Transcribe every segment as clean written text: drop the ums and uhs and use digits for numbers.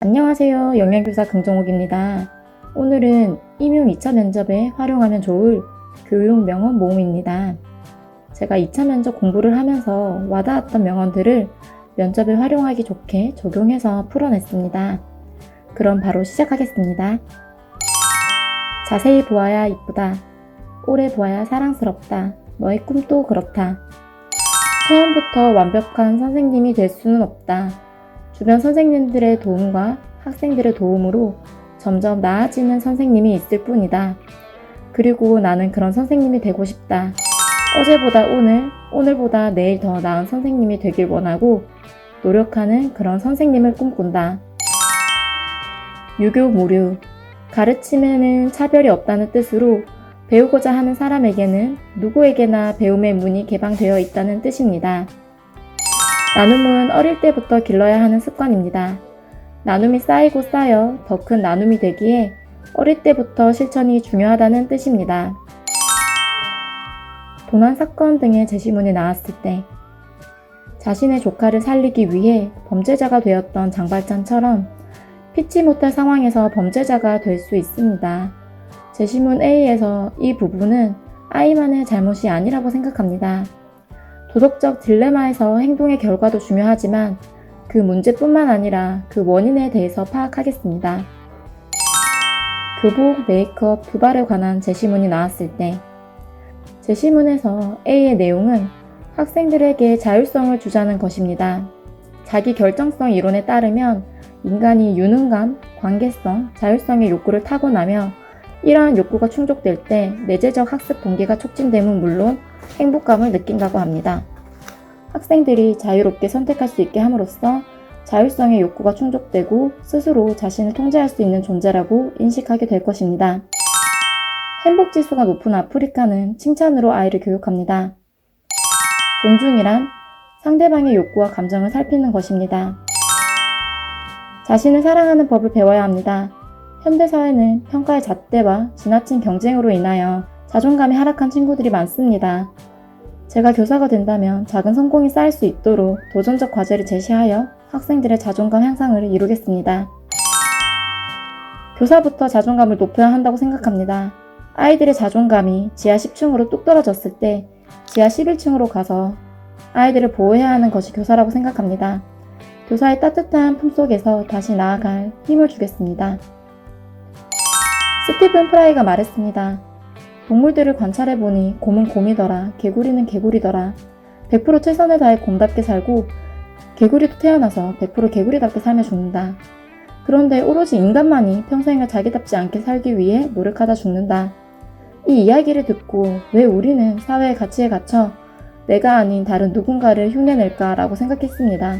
안녕하세요. 영양교사 긍정옥입니다. 오늘은 임용 2차 면접에 활용하면 좋을 교육 명언 모음입니다. 제가 2차 면접 공부를 하면서 와닿았던 명언들을 면접에 활용하기 좋게 적용해서 풀어냈습니다. 그럼 바로 시작하겠습니다. 자세히 보아야 이쁘다. 오래 보아야 사랑스럽다. 너의 꿈도 그렇다. 처음부터 완벽한 선생님이 될 수는 없다. 주변 선생님들의 도움과 학생들의 도움으로 점점 나아지는 선생님이 있을 뿐이다. 그리고 나는 그런 선생님이 되고 싶다. 어제보다 오늘, 오늘보다 내일 더 나은 선생님이 되길 원하고 노력하는 그런 선생님을 꿈꾼다. 유교무류, 가르침에는 차별이 없다는 뜻으로 배우고자 하는 사람에게는 누구에게나 배움의 문이 개방되어 있다는 뜻입니다. 나눔은 어릴 때부터 길러야 하는 습관입니다. 나눔이 쌓이고 쌓여 더 큰 나눔이 되기에 어릴 때부터 실천이 중요하다는 뜻입니다. 도난 사건 등의 제시문이 나왔을 때 자신의 조카를 살리기 위해 범죄자가 되었던 장발찬처럼 피치 못할 상황에서 범죄자가 될 수 있습니다. 제시문 A에서 이 부분은 아이만의 잘못이 아니라고 생각합니다. 도덕적 딜레마에서 행동의 결과도 중요하지만 그 문제뿐만 아니라 그 원인에 대해서 파악하겠습니다. 교복, 메이크업, 두발에 관한 제시문이 나왔을 때 제시문에서 A의 내용은 학생들에게 자율성을 주자는 것입니다. 자기 결정성 이론에 따르면 인간이 유능감, 관계성, 자율성의 욕구를 타고나며 이러한 욕구가 충족될 때 내재적 학습 동기가 촉진됨은 물론 행복감을 느낀다고 합니다. 학생들이 자유롭게 선택할 수 있게 함으로써 자율성의 욕구가 충족되고 스스로 자신을 통제할 수 있는 존재라고 인식하게 될 것입니다. 행복지수가 높은 아프리카는 칭찬으로 아이를 교육합니다. 존중이란 상대방의 욕구와 감정을 살피는 것입니다. 자신을 사랑하는 법을 배워야 합니다. 현대사회는 평가의 잣대와 지나친 경쟁으로 인하여 자존감이 하락한 친구들이 많습니다. 제가 교사가 된다면 작은 성공이 쌓일 수 있도록 도전적 과제를 제시하여 학생들의 자존감 향상을 이루겠습니다. 교사부터 자존감을 높여야 한다고 생각합니다. 아이들의 자존감이 지하 10층으로 뚝 떨어졌을 때 지하 11층으로 가서 아이들을 보호해야 하는 것이 교사라고 생각합니다. 교사의 따뜻한 품속에서 다시 나아갈 힘을 주겠습니다. 스티븐 프라이가 말했습니다. 동물들을 관찰해보니 곰은 곰이더라. 개구리는 개구리더라. 100% 최선을 다해 곰답게 살고 개구리도 태어나서 100% 개구리답게 살며 죽는다. 그런데 오로지 인간만이 평생을 자기답지 않게 살기 위해 노력하다 죽는다. 이 이야기를 듣고 왜 우리는 사회의 가치에 갇혀 내가 아닌 다른 누군가를 흉내낼까라고 생각했습니다.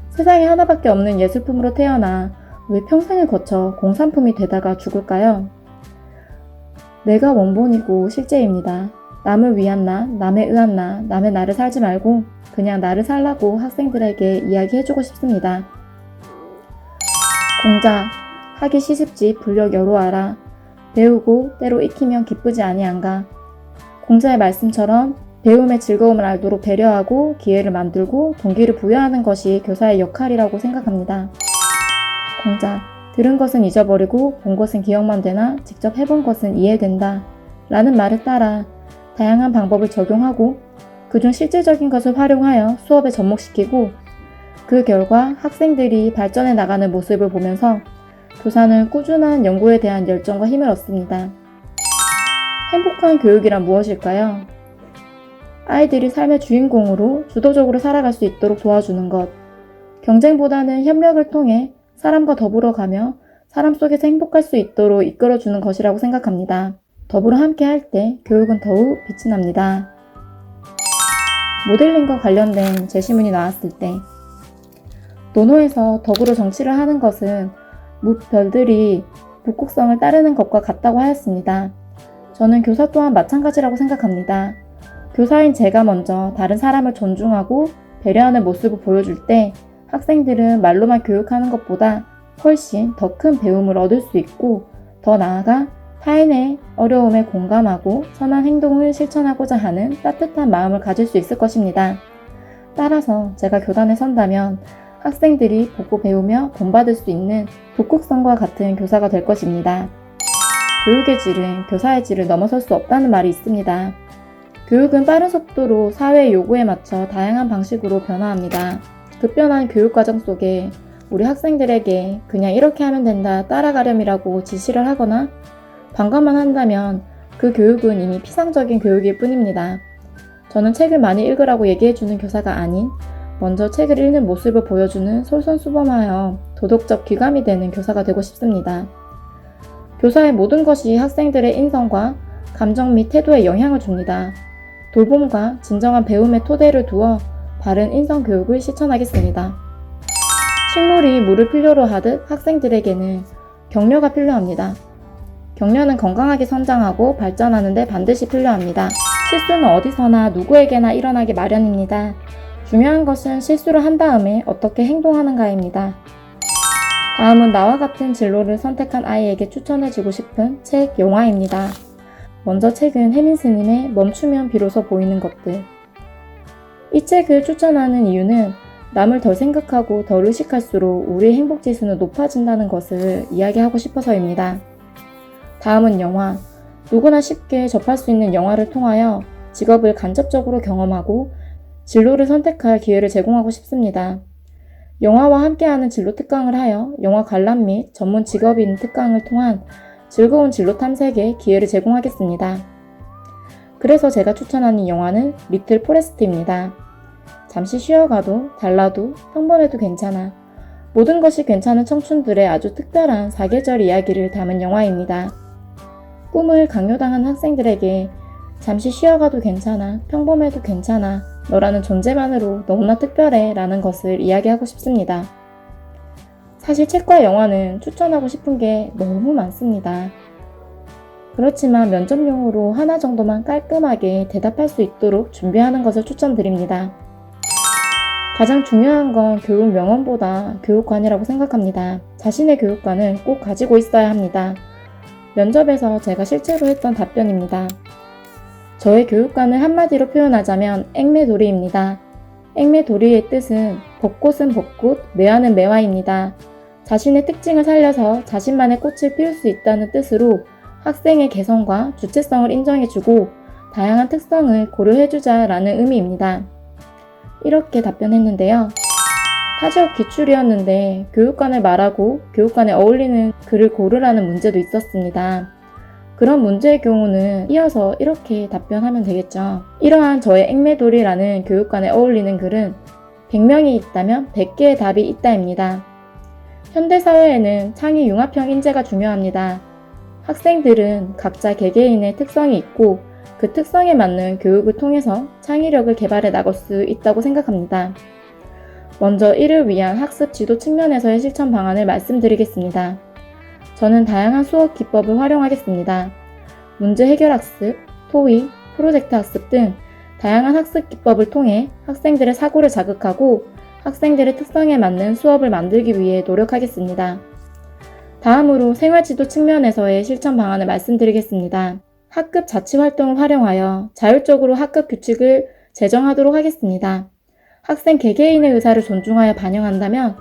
세상에 하나밖에 없는 예술품으로 태어나 왜 평생을 거쳐 공산품이 되다가 죽을까요? 내가 원본이고 실제입니다. 남을 위한 나, 남에 의한 나, 남의 나를 살지 말고 그냥 나를 살라고 학생들에게 이야기해주고 싶습니다. 공자, 하기 시습지 불력 여로하라. 배우고 때로 익히면 기쁘지 아니한가. 공자의 말씀처럼 배움의 즐거움을 알도록 배려하고 기회를 만들고 동기를 부여하는 것이 교사의 역할이라고 생각합니다. 공자, 들은 것은 잊어버리고 본 것은 기억만 되나 직접 해본 것은 이해된다 라는 말을 따라 다양한 방법을 적용하고 그중 실질적인 것을 활용하여 수업에 접목시키고 그 결과 학생들이 발전해 나가는 모습을 보면서 교사는 꾸준한 연구에 대한 열정과 힘을 얻습니다. 행복한 교육이란 무엇일까요? 아이들이 삶의 주인공으로 주도적으로 살아갈 수 있도록 도와주는 것. 경쟁보다는 협력을 통해 사람과 더불어 가며 사람 속에서 행복할 수 있도록 이끌어주는 것이라고 생각합니다. 더불어 함께 할 때 교육은 더욱 빛이 납니다. 모델링과 관련된 제시문이 나왔을 때 논어에서 덕으로 정치를 하는 것은 무별들이 북극성을 따르는 것과 같다고 하였습니다. 저는 교사 또한 마찬가지라고 생각합니다. 교사인 제가 먼저 다른 사람을 존중하고 배려하는 모습을 보여줄 때 학생들은 말로만 교육하는 것보다 훨씬 더 큰 배움을 얻을 수 있고 더 나아가 타인의 어려움에 공감하고 선한 행동을 실천하고자 하는 따뜻한 마음을 가질 수 있을 것입니다. 따라서 제가 교단에 선다면 학생들이 보고 배우며 본받을 수 있는 북극성과 같은 교사가 될 것입니다. 교육의 질은 교사의 질을 넘어설 수 없다는 말이 있습니다. 교육은 빠른 속도로 사회의 요구에 맞춰 다양한 방식으로 변화합니다. 급변한 교육 과정 속에 우리 학생들에게 그냥 이렇게 하면 된다 따라가렴이라고 지시를 하거나 방관만 한다면 그 교육은 이미 피상적인 교육일 뿐입니다. 저는 책을 많이 읽으라고 얘기해주는 교사가 아닌 먼저 책을 읽는 모습을 보여주는 솔선수범하여 도덕적 귀감이 되는 교사가 되고 싶습니다. 교사의 모든 것이 학생들의 인성과 감정 및 태도에 영향을 줍니다. 돌봄과 진정한 배움의 토대를 두어 바른 인성교육을 실천하겠습니다. 식물이 물을 필요로 하듯 학생들에게는 격려가 필요합니다. 격려는 건강하게 성장하고 발전하는 데 반드시 필요합니다. 실수는 어디서나 누구에게나 일어나기 마련입니다. 중요한 것은 실수를 한 다음에 어떻게 행동하는가입니다. 다음은 나와 같은 진로를 선택한 아이에게 추천해주고 싶은 책, 영화입니다. 먼저 책은 혜민 스님의 멈추면 비로소 보이는 것들. 이 책을 추천하는 이유는 남을 덜 생각하고 덜 의식할수록 우리의 행복지수는 높아진다는 것을 이야기하고 싶어서입니다. 다음은 영화. 누구나 쉽게 접할 수 있는 영화를 통하여 직업을 간접적으로 경험하고 진로를 선택할 기회를 제공하고 싶습니다. 영화와 함께하는 진로 특강을 하여 영화 관람 및 전문 직업인 특강을 통한 즐거운 진로 탐색의 기회를 제공하겠습니다. 그래서 제가 추천하는 영화는 리틀 포레스트입니다. 잠시 쉬어가도 달라도 평범해도 괜찮아. 모든 것이 괜찮은 청춘들의 아주 특별한 사계절 이야기를 담은 영화입니다. 꿈을 강요당한 학생들에게 잠시 쉬어가도 괜찮아, 평범해도 괜찮아, 너라는 존재만으로 너무나 특별해 라는 것을 이야기하고 싶습니다. 사실 책과 영화는 추천하고 싶은 게 너무 많습니다. 그렇지만 면접용으로 하나 정도만 깔끔하게 대답할 수 있도록 준비하는 것을 추천드립니다. 가장 중요한 건 교육 명언보다 교육관이라고 생각합니다. 자신의 교육관은 꼭 가지고 있어야 합니다. 면접에서 제가 실제로 했던 답변입니다. 저의 교육관을 한마디로 표현하자면 앵매도리입니다. 앵매도리의 뜻은 벚꽃은 벚꽃, 매화는 매화입니다. 자신의 특징을 살려서 자신만의 꽃을 피울 수 있다는 뜻으로 학생의 개성과 주체성을 인정해주고 다양한 특성을 고려해주자라는 의미입니다. 이렇게 답변했는데요. 타지역 기출이었는데 교육관을 말하고 교육관에 어울리는 글을 고르라는 문제도 있었습니다. 그런 문제의 경우는 이어서 이렇게 답변하면 되겠죠. 이러한 저의 앵매도리라는 교육관에 어울리는 글은 100명이 있다면 100개의 답이 있다입니다. 현대사회에는 창의 융합형 인재가 중요합니다. 학생들은 각자 개개인의 특성이 있고 그 특성에 맞는 교육을 통해서 창의력을 개발해 나갈 수 있다고 생각합니다. 먼저 이를 위한 학습 지도 측면에서의 실천 방안을 말씀드리겠습니다. 저는 다양한 수업 기법을 활용하겠습니다. 문제 해결 학습, 토익, 프로젝트 학습 등 다양한 학습 기법을 통해 학생들의 사고를 자극하고 학생들의 특성에 맞는 수업을 만들기 위해 노력하겠습니다. 다음으로 생활지도 측면에서의 실천 방안을 말씀드리겠습니다. 학급 자치활동을 활용하여 자율적으로 학급 규칙을 제정하도록 하겠습니다. 학생 개개인의 의사를 존중하여 반영한다면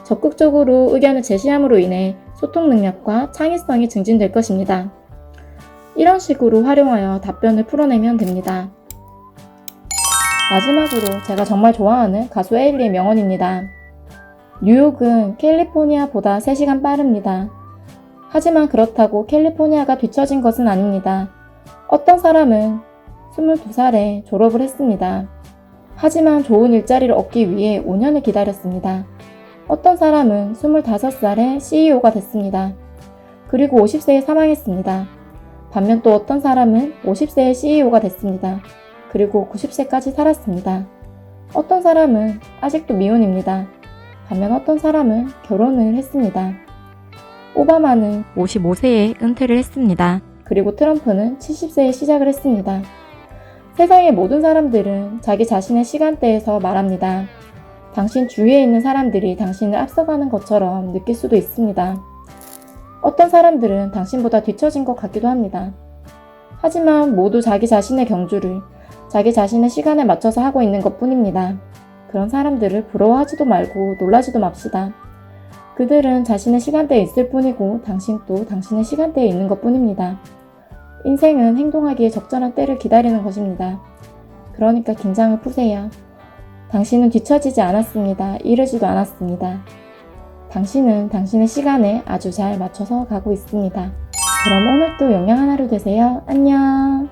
적극적으로 의견을 제시함으로 인해 소통 능력과 창의성이 증진될 것입니다. 이런 식으로 활용하여 답변을 풀어내면 됩니다. 마지막으로 제가 정말 좋아하는 가수 에일리의 명언입니다. 뉴욕은 캘리포니아보다 3시간 빠릅니다. 하지만 그렇다고 캘리포니아가 뒤처진 것은 아닙니다. 어떤 사람은 22살에 졸업을 했습니다. 하지만 좋은 일자리를 얻기 위해 5년을 기다렸습니다. 어떤 사람은 25살에 CEO가 됐습니다. 그리고 50세에 사망했습니다. 반면 또 어떤 사람은 50세에 CEO가 됐습니다. 그리고 90세까지 살았습니다. 어떤 사람은 아직도 미혼입니다. 반면 어떤 사람은 결혼을 했습니다. 오바마는 55세에 은퇴를 했습니다. 그리고 트럼프는 70세에 시작을 했습니다. 세상의 모든 사람들은 자기 자신의 시간대에서 말합니다. 당신 주위에 있는 사람들이 당신을 앞서가는 것처럼 느낄 수도 있습니다. 어떤 사람들은 당신보다 뒤처진 것 같기도 합니다. 하지만 모두 자기 자신의 경주를 자기 자신의 시간에 맞춰서 하고 있는 것 뿐입니다. 그런 사람들을 부러워하지도 말고 놀라지도 맙시다. 그들은 자신의 시간대에 있을 뿐이고 당신도 당신의 시간대에 있는 것 뿐입니다. 인생은 행동하기에 적절한 때를 기다리는 것입니다. 그러니까 긴장을 푸세요. 당신은 뒤처지지 않았습니다. 이르지도 않았습니다. 당신은 당신의 시간에 아주 잘 맞춰서 가고 있습니다. 그럼 오늘도 영양 하나로 되세요. 안녕.